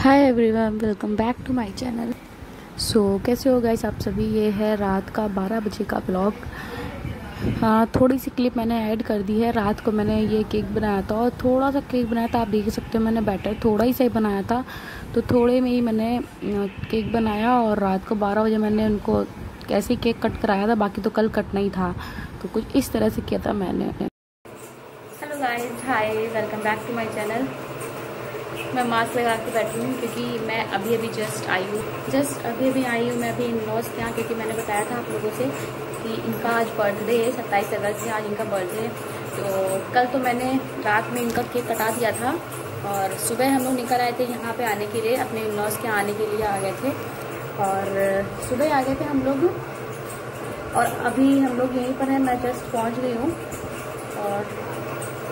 Hi everyone, welcome back to my channel. कैसे हो guys आप सभी। ये है रात का 12 बजे का ब्लॉग। हाँ, थोड़ी सी क्लिप मैंने ऐड कर दी है। रात को मैंने ये केक बनाया था और थोड़ा सा केक बनाया था, आप देख सकते हो। मैंने बैटर थोड़ा ही सही बनाया था, तो थोड़े में ही मैंने केक बनाया और रात को 12 बजे मैंने उनको कैसे केक कट कराया था। बाकी तो कल कटना ही था, तो कुछ इस तरह से किया था मैंने। Hello guys, hi, welcome back to my channel. मैं मास्क लगा के बैठी हूँ क्योंकि मैं अभी जस्ट आई हूँ। मैं अभी इन लॉज के यहाँ, क्योंकि मैंने बताया था आप लोगों से कि इनका आज बर्थडे है, 27 अगस्त है आज इनका बर्थडे है। तो कल तो मैंने रात में इनका केक कटा दिया था और सुबह हम लोग निकल आए थे यहाँ पे आने के लिए, अपने इन लॉज के आने के लिए आ गए थे। और सुबह आ गए थे हम लोग और अभी हम लोग यहीं पर हैं। मैं जस्ट पहुँच गई हूँ और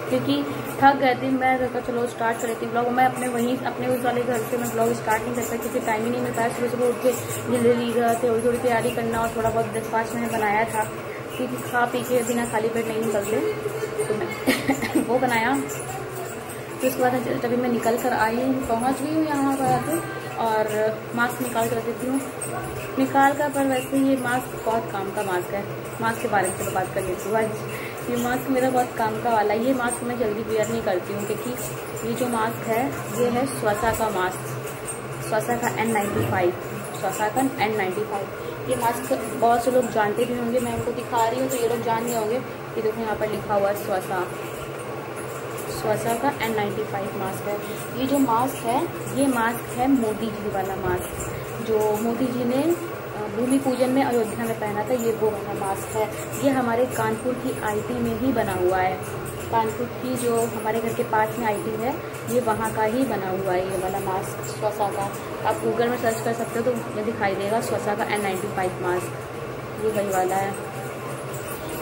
क्योंकि थक गए थे, मैं सोचा चलो स्टार्ट कर लेती हूँ ब्लॉग। मैं अपने उस वाले घर से मैं ब्लॉग स्टार्ट नहीं कर पाई क्योंकि टाइम ही नहीं मिल पाया। सुबह उठ के जल्दी थोड़ी तैयारी करना और थोड़ा बहुत ब्रेकफास्ट मैंने बनाया था क्योंकि खा पी के बिना खाली पेट नहीं निकलते, तो मैं वो बनाया। फिर उसके बाद तभी मैं निकल कर आई हूँ, पहुँच गई हूँ यहाँ पर और मास्क निकाल कर देती हूँ पर वैसे ये मास्क बहुत काम का मास्क है। मास्क के बारे में चलो बात कर लेती हूँ आज। ये मास्क मेरा बहुत काम का वाला है। ये मास्क मैं जल्दी वेयर नहीं करती हूँ क्योंकि ये जो मास्क है ये है स्वसा का मास्क, स्वसा का N95। ये मास्क बहुत से लोग जानते भी होंगे, मैं उनको दिखा रही हूँ तो ये लोग जान नहीं होंगे। ये देखो यहाँ पर लिखा हुआ है स्वसा का N95 मास्क है। ये जो मास्क है ये मास्क है मोदी जी वाला मास्क, जो मोदी जी ने भूमि पूजन में अयोध्या में पहना था। ये वो वाला मास्क है। ये हमारे कानपुर की आईटी में ही बना हुआ है। कानपुर की जो हमारे घर के पास में आईटी है ये वहाँ का ही बना हुआ है ये वाला मास्क स्वसा का। आप गूगल में सर्च कर सकते हो तो ये दिखाई देगा स्वसा का N95 मास्क, ये वही वाला है।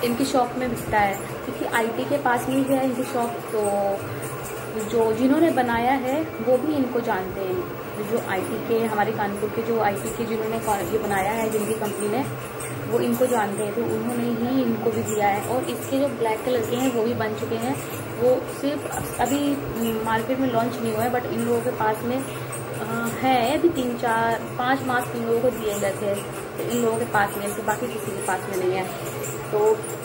इनकी शॉप में बिकता है क्योंकि आईटी के पास में ही है इनकी शॉप। तो जो जिन्होंने बनाया है वो भी इनको जानते हैं। जो आईटी के हमारे कानपुर के जो आईटी के जिन्होंने ये बनाया है, जिनकी कंपनी ने, वो इनको जानते हैं, तो उन्होंने ही इनको भी दिया है। और इसके जो ब्लैक कलर के हैं वो भी बन चुके हैं। वो सिर्फ अभी मार्केट में लॉन्च नहीं हुआ है, बट इन लोगों के पास में है अभी 3, 4, 5 मास्क इन लोगों को दिए गए थे, तो इन लोगों के पास में से बाकी किसी के पास में नहीं है। तो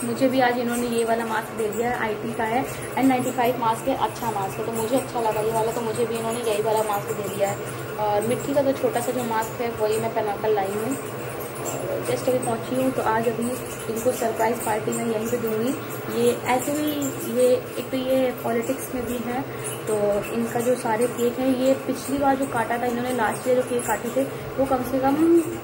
मुझे भी आज इन्होंने ये वाला मास्क दे दिया है, आईटी का है, N95 मास्क है, अच्छा मास्क है, तो मुझे अच्छा लगा ये वाला, तो मुझे भी इन्होंने यही वाला मास्क दे दिया है। और मिट्टी का जो छोटा सा जो मास्क है वही मैं पहना कर लाई हूँ। जस्ट अभी पहुँची हूँ तो आज अभी इनको सरप्राइज़ पार्टी मैं यहीं पे दूँगी। ये ऐसे भी ये एक तो ये पॉलिटिक्स में भी है, तो इनका जो सारे केक हैं, ये पिछली बार जो काटा था इन्होंने, लास्ट ईयर जो केक काटे थे वो कम से कम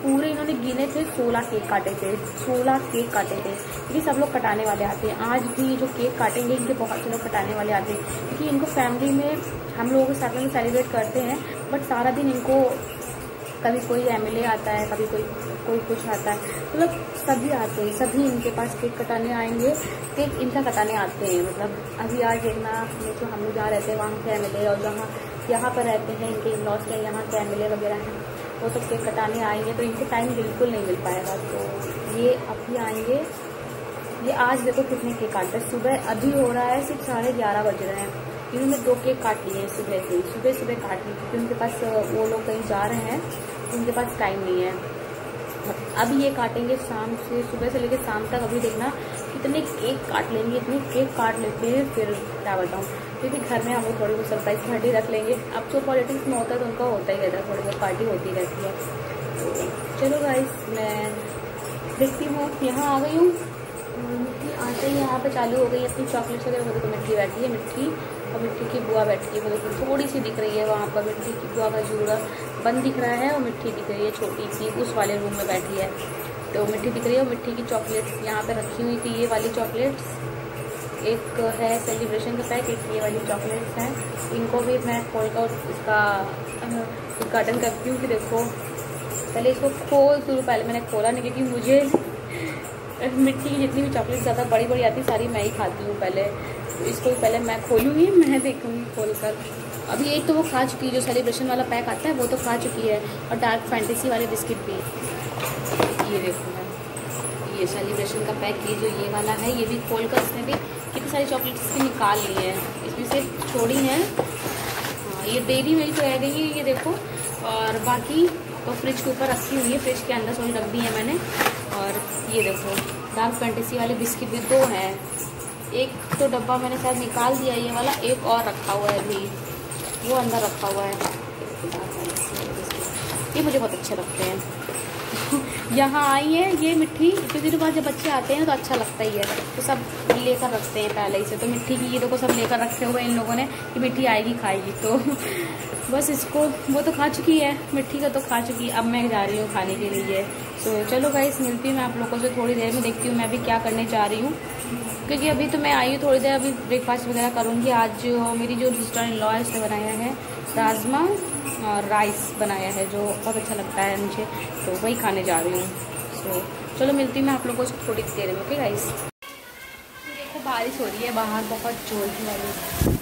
पूरे इन्होंने गिने थे 16 केक काटे थे। 16 केक काटे थे क्योंकि सब लोग कटाने वाले आते हैं। आज भी जो केक काटेंगे इनके बहुत से लोग कटाने वाले आते हैं क्योंकि इनको फैमिली में हम लोगों के साथ में सेलिब्रेट करते हैं, बट सारा दिन इनको कभी कोई एमएलए आता है, कभी कोई कुछ आता है, मतलब सभी आते हैं, सभी इनके पास केक कटाने आएंगे, केक इनका कटाने आते हैं। मतलब अभी आज देखना, जो हम लोग जहाँ रहते हैं वहाँ के एमएलए और जहाँ यहाँ पर रहते हैं इनके इन-लॉज के यहाँ के एमएलए वगैरह हैं, वो सब केक कटाने आएंगे, तो इनको टाइम बिल्कुल नहीं मिल पाएगा। तो ये अभी आएंगे। ये आज देखो कितने केक काटते हैं। सुबह अभी हो रहा है सिर्फ 11:30 बज रहे हैं। इन्होंने 2 केक काट लिए हैं सुबह से, सुबह काट ली क्योंकि उनके पास वो लोग कहीं जा रहे हैं, उनके पास टाइम नहीं है। अभी ये काटेंगे शाम से, सुबह से लेकर शाम तक। अभी देखना कितने केक काट लेंगे, इतने केक काट लेते हैं फिर क्या बताऊँ, क्योंकि घर में हम लोग थोड़ी बहुत सरप्राइज पार्टी रख लेंगे। अब जो पॉलिटिक्स में होता है तो उनका होता ही रहता है, थोड़ी बहुत पार्टी होती रहती है। तो चलो गाइस, मैं देखती हूँ। यहाँ आ गई हूँ, मिट्टी आते ही यहाँ पे चालू हो गई अपनी चॉकलेट्स वगैरह। वो देखो मिट्टी बैठी है, मिट्टी और मिट्टी की बुआ बैठी है। वो देखो थोड़ी सी दिख रही है वहाँ पर, मिट्टी की बुआ का जूड़ा बंद दिख रहा है और मिट्टी दिख रही है छोटी सी, उस वाले रूम में बैठी है। तो मिट्टी दिख रही है और मिट्टी की चॉकलेट्स यहाँ पे रखी हुई थी। ये वाली चॉकलेट्स, एक है सेलिब्रेशन का पैक, एक ये वाली चॉकलेट्स हैं। इनको भी मैं खोल कर इसका उद्घाटन करती हूँ कि देखो, पहले इसको खोल दूँ। पहले मैंने खोला नहीं क्योंकि मुझे मिट्टी की जितनी भी चॉकलेट ज़्यादा बड़ी बड़ी आती सारी मैं ही खाती हूँ पहले, तो इसको पहले मैं खोलूँगी, मैं देखूँगी खोल कर। अभी एक तो वो खा चुकी है, जो सेलिब्रेशन वाला पैक आता है वो तो खा चुकी है, और डार्क फैंटेसी वाले बिस्किट भी। ये देखो मैं, ये सेलिब्रेशन का पैक, ये जो ये वाला है, ये भी खोल कर इसने भी कितनी सारी चॉकलेट्स इसकी निकाल ली है, इसमें से छोड़ी हैं। ये डेयरी मिल्क रह गई है, ये देखो। और बाकी तो फ्रिज के ऊपर रखी हुई है, फ्रिज के अंदर सोनी रख दी है मैंने। और ये देखो डार्क फैंटेसी वाले बिस्किट भी 2 हैं। एक तो डब्बा मैंने शायद निकाल दिया ये वाला, एक और रखा हुआ है अभी, वो अंदर रखा हुआ है। ये मुझे बहुत अच्छे लगते हैं। यहाँ आई है ये मिट्टी, क्योंकि तो जब बच्चे आते हैं तो अच्छा लगता ही है, तो सब लेकर रखते हैं पहले ही से। तो मिट्टी की ये देखो सब लेकर रखे हुए इन लोगों ने कि मिट्टी आएगी खाएगी, तो बस इसको वो तो खा चुकी है, मिट्टी का तो खा चुकी है। अब मैं जा रही हूँ खाने के लिए। तो चलो गाइस, मिलती हूँ मैं आप लोगों से थोड़ी देर में, देखती हूँ मैं अभी क्या करने जा रही हूँ, क्योंकि अभी तो मैं आई हूँ थोड़ी देर, अभी ब्रेकफास्ट वगैरह करूँगी। आज मेरी जो सिस्टर इन लॉ है उसने बनाया है राजमा और राइस बनाया है, जो बहुत अच्छा लगता है मुझे, तो वही खाने जा रही हूँ। तो चलो मिलती हूँ मैं आप लोगों को थोड़ी देर में, ओके गाइस। देखो बारिश हो रही है बाहर बहुत जोर की वाली।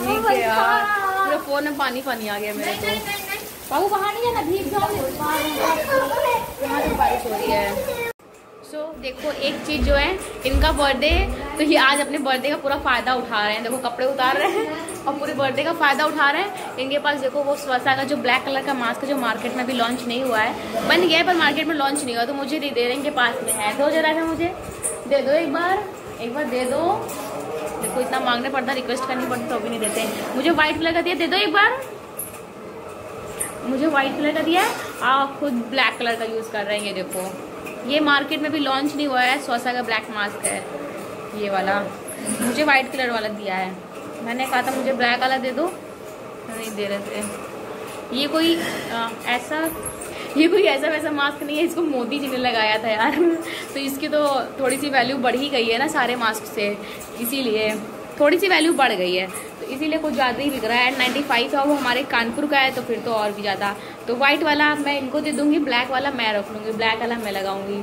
ठीक है यार, पूरा फोन में पानी पानी आ गया मेरे को। बाबू बाहर नहीं जाना, भीग जाओगे। यहाँ तो बारिश हो रही है। सो देखो एक चीज़ जो है, इनका बर्थडे, तो ये आज अपने बर्थडे का पूरा फ़ायदा उठा रहे हैं। देखो कपड़े उतार रहे हैं और पूरे बर्थडे का फ़ायदा उठा रहे हैं। इनके पास देखो वो स्वसा का जो ब्लैक कलर का मास्क जो मार्केट में अभी लॉन्च नहीं हुआ है, बन गया है पर मार्केट में लॉन्च नहीं हुआ, तो मुझे दे रहे हैं। इनके पास में है, दो जरा है, मुझे दे दो एक बार दे दो। देखो इतना मांगने पड़ता, रिक्वेस्ट करनी पड़ती तो भी नहीं देते। मुझे व्हाइट कलर का दिया, दे दो एक बार। मुझे व्हाइट कलर का दिया है, आप खुद ब्लैक कलर का यूज़ कर रहे हैं। ये देखो, ये मार्केट में भी लॉन्च नहीं हुआ है, स्वसा का ब्लैक मास्क है ये वाला। मुझे वाइट कलर वाला दिया है, मैंने कहा था मुझे ब्लैक वाला दे दो, नहीं दे रहे थे। ये कोई ऐसा वैसा मास्क नहीं है, इसको मोदी जी ने लगाया था यार। तो इसकी तो थोड़ी सी वैल्यू बढ़ ही गई है ना सारे मास्क से, इसीलिए थोड़ी सी वैल्यू बढ़ गई है, तो इसीलिए कुछ ज़्यादा ही बिक रहा है। 95 था, वो हमारे कानपुर का है, तो फिर तो और भी ज़्यादा। तो व्हाइट वाला मैं इनको दे दूंगी, ब्लैक वाला मैं रख लूँगी, ब्लैक वाला मैं लगाऊंगी।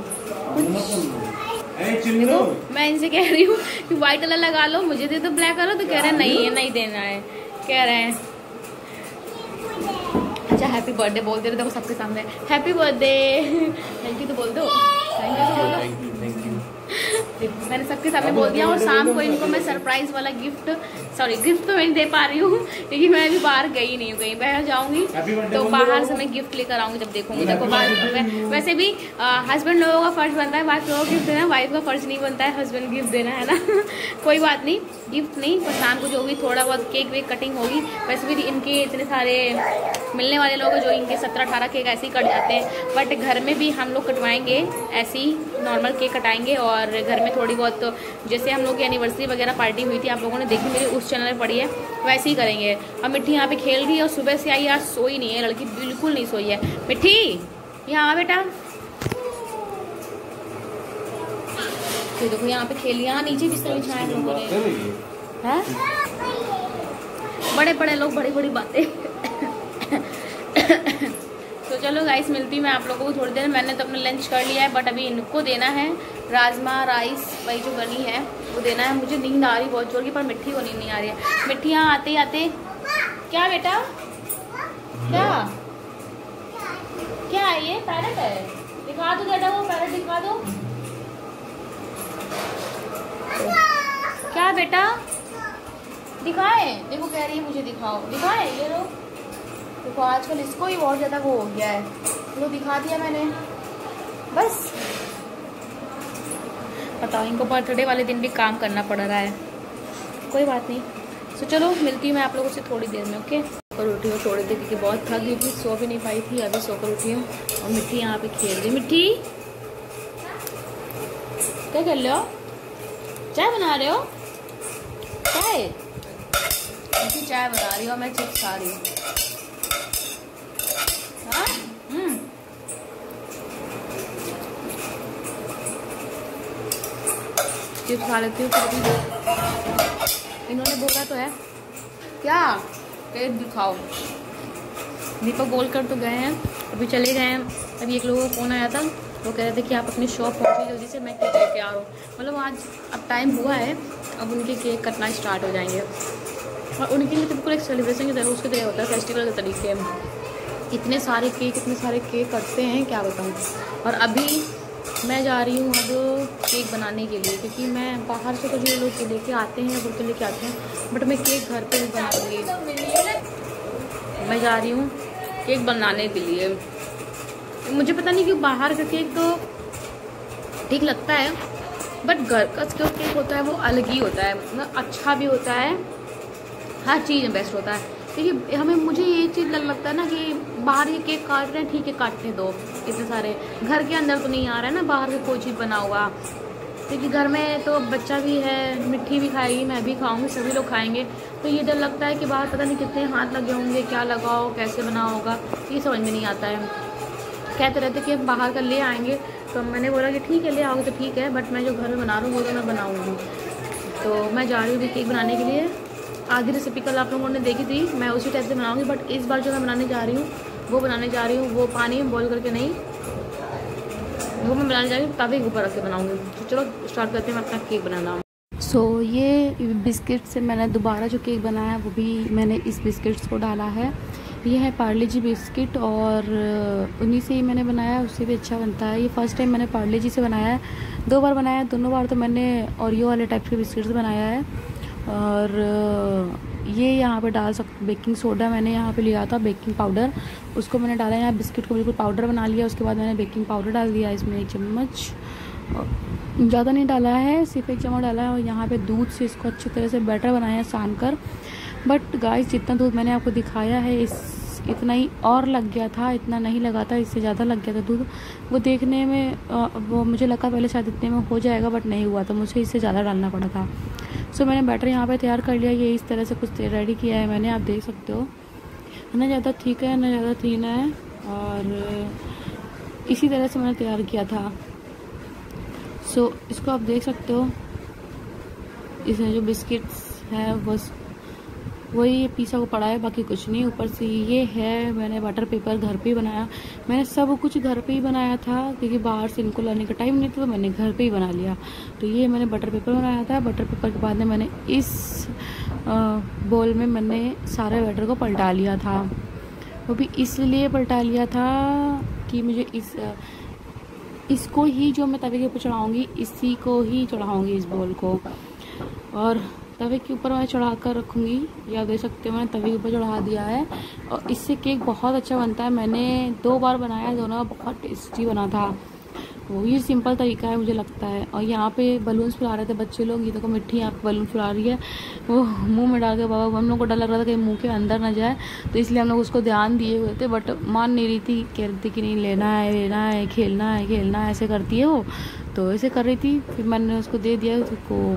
देखो मैं इनसे कह रही हूँ कि व्हाइट वाला लगा लो, मुझे दे दो ब्लैक वाला, तो कह रहे हैं नहीं देना है, कह रहे हैं। अच्छा हैप्पी बर्थडे बोल दे रहे, देखो सबके सामने हैप्पी बर्थडे, थैंक यू तो बोल दो, थैंक यू तो बोल दो। मैंने सबके सामने बोल दिया। और शाम को इनको मैं सरप्राइज वाला गिफ्ट तो मैं दे पा रही हूँ, क्योंकि मैं अभी बाहर गई नहीं हूँ, कहीं बाहर जाऊंगी तो बाहर से मैं गिफ्ट लेकर आऊंगी जब देखूंगी। देखो वैसे भी हस्बैंड लोगों का फर्ज बनता है वाइफ लोगों को गिफ्ट देना, वाइफ का फर्ज नहीं बनता है हस्बैंड गिफ्ट देना, है ना। कोई बात नहीं, गिफ्ट नहीं, पर शाम को जो भी थोड़ा बहुत केक वेक कटिंग होगी। वैसे भी इनके इतने सारे मिलने वाले लोग जो इनके 17-18 केक ऐसे ही कट जाते हैं, बट घर में भी हम लोग कटवाएंगे, ऐसे ही नॉर्मल केक कटाएंगे। और घर में थोड़ी बहुत तो जैसे हम लोग की एनिवर्सरी वगैरह पार्टी हुई थी, आप लोगों ने देखी मेरे उस चैनल में पड़ी है, वैसे ही करेंगे। अब मिट्टी यहाँ पे खेल रही है और सुबह से आई, आज सोई नहीं है लड़की, बिल्कुल नहीं सोई है। मिट्टी यहाँ बेटा, तो देखो यहाँ पे खेली, यहाँ नीचे बिस्तर बिछाया हम लोगों ने, है बड़े बड़े लोग बड़ी बड़ी बातें। तो चलो गाइस, मिलती मैं आप लोगों को थोड़ी देर। मैंने तो अपना लंच कर लिया है, बट अभी इनको देना है राजमा राइस, वही जो बनी है वो देना है। मुझे नींद आ रही बहुत जोर की, पर मिट्टी को नींद नहीं आ रही है। मिट्टी यहाँ आते ही आते, क्या बेटा क्या है ये? पैरेट है, दिखा दो बेटा, वो पैरेट दिखा दो। क्या बेटा दिखाए? देखो कह रही है मुझे दिखाए, ये लो देखो, आजकल इसको ही बहुत ज़्यादा वो हो गया है। तो दिखा दिया मैंने, बस बताओ, इनको बर्थडे वाले दिन भी काम करना पड़ रहा है, कोई बात नहीं। तो चलो मिलती हूँ मैं आप लोगों से थोड़ी देर में, ओके। सोकर उठी हूँ थोड़ी देर, क्योंकि बहुत थक गई थी, सो भी नहीं पाई थी, अभी सोकर उठी हूँ। और मिट्टी यहाँ पे खेल रही। मिट्टी क्या कर रहे हो? चाय बना रहे हो? चाय बना रही हो, मैं चिप्स खा रही हूँ। चिप्स खा लेती हूँ। इन्होंने बोला तो है क्या, पेट दिखाओ। दीपक बोल कर तो गए हैं, अभी चले गए हैं। अभी एक लोगों का फ़ोन आया था, वो कह रहे थे कि आप अपनी शॉप पहुँचिए जल्दी से, मैं केक लेके आ रहा हूँ। मतलब आज अब टाइम हुआ है, अब उनके केक कटना स्टार्ट हो जाएंगे। और उनके लिए तो बिल्कुल एक सेलिब्रेशन की तरह, उसके तरह होता है, फेस्टिवल के तरीके। इतने सारे केक कटते हैं, क्या बताऊँ। और अभी मैं जा रही हूँ अब केक बनाने के लिए, क्योंकि मैं बाहर से तो जो लोग लेके आते हैं वो तो लेके आते हैं, बट मैं केक घर पे भी बनाऊँगी। मैं जा रही हूँ केक बनाने के लिए। मुझे पता नहीं क्यों बाहर का केक तो ठीक लगता है, बट घर का जो केक होता है वो अलग ही होता है, मतलब अच्छा भी होता है, हर चीज़ में बेस्ट होता है। क्योंकि हमें मुझे ये चीज़ लगता है ना कि बाहर ये केक काट रहे हैं, ठीक है काटने दो, इतने सारे घर के अंदर तो नहीं आ रहा है ना बाहर का कोई चीज़ बना हुआ, क्योंकि घर में तो बच्चा भी है, मिट्टी भी खाएगी, मैं भी खाऊंगी, सभी लोग खाएंगे, तो ये डर लगता है कि बाहर पता नहीं कितने हाथ लगे होंगे, क्या लगाओ, कैसे बना होगा, ये समझ में नहीं आता है। कहते रहते कि हम बाहर का ले आएंगे, तो मैंने बोला कि ठीक है ले आओगे तो ठीक है, बट मैं जो घर में बना रहा हूँ वो तो मैं बनाऊँगी। तो मैं जा रही हूँ केक बनाने के लिए। आधी रेसिपी कल आप लोगों ने देखी थी, मैं उसी टाइप से बनाऊँगी, बट इस बार जो मैं बनाने जा रही हूँ वो पानी में बॉईल करके नहीं, वो मैं बनाने जा रही हूँ तवे के ऊपर रख के बनाऊँगी। तो चलो स्टार्ट करते हैं मैं अपना केक बनाना। सो ये बिस्किट से मैंने दोबारा जो केक बनाया वो भी मैंने इस बिस्किट्स को डाला है। ये है पार्ले जी बिस्किट और उन्हीं से ही मैंने बनाया, उससे भी अच्छा बनता है। ये फर्स्ट टाइम मैंने पार्ले जी से बनाया है, 2 बार बनाया, दोनों बार तो मैंने ओरियो वाले टाइप के बिस्किट्स बनाया है। और ये यहाँ पे डाल सकते, बेकिंग सोडा मैंने यहाँ पे लिया था, बेकिंग पाउडर, उसको मैंने डाला। यहाँ बिस्किट को बिल्कुल पाउडर बना लिया, उसके बाद मैंने बेकिंग पाउडर डाल दिया इसमें 1 चम्मच, ज़्यादा नहीं डाला है, सिर्फ 1 चम्मच डाला है। और यहाँ पे दूध से इसको अच्छी तरह से बैटर बनाया है सान कर। बट गाइस जितना दूध मैंने आपको दिखाया है इतना ही और लग गया था, इतना नहीं लगा था, इससे ज़्यादा लग गया था दूध। वो देखने में वो मुझे लगा पहले शायद इतने में हो जाएगा, बट नहीं हुआ, तो मुझे इससे ज़्यादा डालना पड़ा था। सो मैंने बैटर यहाँ पे तैयार कर लिया, ये इस तरह से कुछ रेडी किया है मैंने, आप देख सकते हो, ना ज़्यादा ठीक है ना ज़्यादा थीन है, और इसी तरह से मैंने तैयार किया था। सो इसको आप देख सकते हो, इसमें जो बिस्किट्स है बस वही पीसा को पड़ा है, बाकी कुछ नहीं। ऊपर से ये है, मैंने बटर पेपर घर पे ही बनाया, मैंने सब कुछ घर पे ही बनाया था, क्योंकि बाहर से इनको लाने का टाइम नहीं था, तो मैंने घर पे ही बना लिया। तो ये मैंने बटर पेपर बनाया था। बटर पेपर के बाद में मैंने इस बोल में मैंने सारे बैटर को पलटा लिया था, वो भी इसलिए पलटा लिया था कि मुझे इसको ही जो मैं तवे के ऊपर चढ़ाऊँगी, इसी को ही चढ़ाऊँगी, इस बोल को, और तवे के ऊपर मैं चढ़ा कर रखूँगी। या देख सकते हो मैंने तवे के ऊपर चढ़ा दिया है, और इससे केक बहुत अच्छा बनता है। मैंने 2 बार बनाया, दोनों बहुत टेस्टी बना था। वो ये सिंपल तरीका है मुझे लगता है। और यहाँ पे बलून्स फुला रहे थे बच्चे लोग, ये देखो मिट्टी यहाँ पे बलून फुला रही है, वो मुंह में डाल के, बाबा हम लोग को डर लग रहा था कि मुंह के अंदर ना जाए, तो इसलिए हम लोग उसको ध्यान दिए हुए थे, बट मान नहीं रही थी, कह रही थी कि नहीं लेना है, खेलना है, ऐसे करती है वो, तो ऐसे कर रही थी। फिर मैंने उसको दे दिया, उसको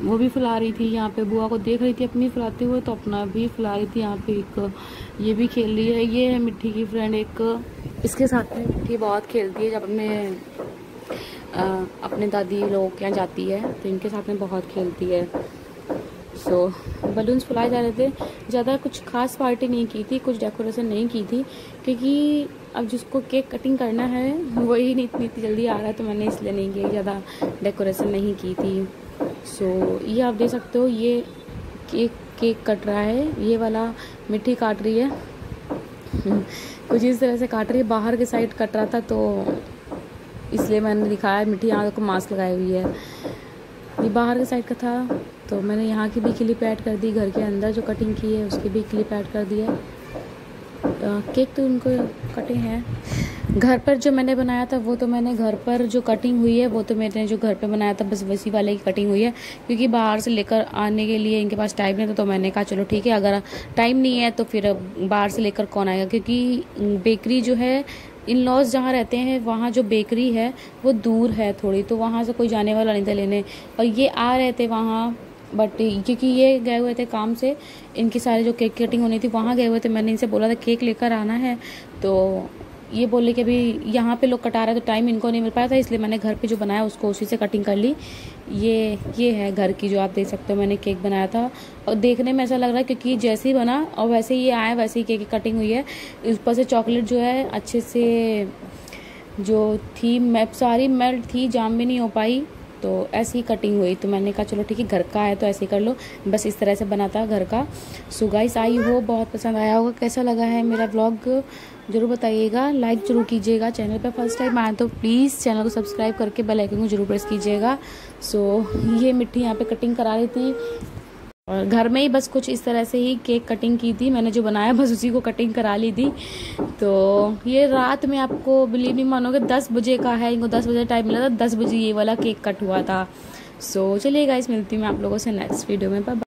वो भी फुला रही थी, यहाँ पे बुआ को देख रही थी अपनी फुलाते हुए, तो अपना भी फुला रही थी। यहाँ पे एक ये भी खेल रही है, ये है मिट्टी की फ्रेंड एक, इसके साथ में मिट्टी बहुत खेलती है, जब अपने दादी लोग के यहाँ जाती है तो इनके साथ में बहुत खेलती है। सो बलून्स फुलाए जा रहे थे, ज़्यादा कुछ खास पार्टी नहीं की थी, कुछ डेकोरेशन नहीं की थी, क्योंकि अब जिसको केक कटिंग करना है वही नहीं इतनी जल्दी आ रहा है, तो मैंने इसलिए नहीं की, ज़्यादा डेकोरेशन नहीं की थी। सो ये आप देख सकते हो, ये केक कट रहा है, ये वाला मिट्टी काट रही है कुछ इस तरह से काट रही है, बाहर के साइड कट रहा था तो इसलिए मैंने दिखाया। मिट्टी यहाँ को मास्क लगाई हुई है, ये बाहर के साइड का था, तो मैंने यहाँ की भी क्लिप ऐड कर दी, घर के अंदर जो कटिंग की है उसकी भी क्लिप ऐड कर दिया। केक तो उनको कटे हैं, घर पर जो मैंने बनाया था वो तो मैंने घर पर जो कटिंग हुई है वो तो मैंने जो घर पे बनाया था बस वैसी वाले की कटिंग हुई है, क्योंकि बाहर से लेकर आने के लिए इनके पास टाइम नहीं था, तो मैंने कहा चलो ठीक है, अगर टाइम नहीं है तो फिर बाहर से लेकर कौन आएगा, क्योंकि बेकरी जो है, इन लॉज जहाँ रहते हैं वहाँ जो बेकरी है वो दूर है थोड़ी, तो वहाँ से कोई जाने वाला नहीं था लेने, और ये आ रहे थे वहाँ, बट क्योंकि ये गए हुए थे काम से, इनकी सारे जो केक कटिंग होनी थी वहाँ गए हुए थे, मैंने इनसे बोला था केक लेकर आना है, तो ये बोले कि अभी यहाँ पे लोग कटा रहे तो टाइम इनको नहीं मिल पाया था, इसलिए मैंने घर पे जो बनाया उसको उसी से कटिंग कर ली। ये है घर की, जो आप देख सकते हो मैंने केक बनाया था, और देखने में ऐसा लग रहा है क्योंकि जैसे ही बना और वैसे ही आया वैसे ही केक की कटिंग हुई है। ऊपर से चॉकलेट जो है अच्छे से जो थी सारी मेल्ट थी, जाम भी नहीं हो पाई, तो ऐसी ही कटिंग हुई। तो मैंने कहा चलो ठीक है, घर का है तो ऐसे ही कर लो, बस इस तरह से बनाता घर का। सो गाइस, आई हो बहुत पसंद आया होगा। कैसा लगा है मेरा व्लॉग ज़रूर बताइएगा, लाइक ज़रूर कीजिएगा। चैनल पे फर्स्ट टाइम आए तो प्लीज़ चैनल को सब्सक्राइब करके बेल आइकन को जरूर प्रेस कीजिएगा। सो ये मिट्टी यहाँ पे कटिंग करा रही थी और घर में ही बस कुछ इस तरह से ही केक कटिंग की थी मैंने, जो बनाया बस उसी को कटिंग करा ली थी। तो ये रात में, आपको बिलीव नहीं मानोगे, 10 बजे का है, इनको 10 बजे टाइम मिला था, 10 बजे ये वाला केक कट हुआ था। सो चलिए गाइस, मिलती हूँ मैं आप लोगों से नेक्स्ट वीडियो में। बाय।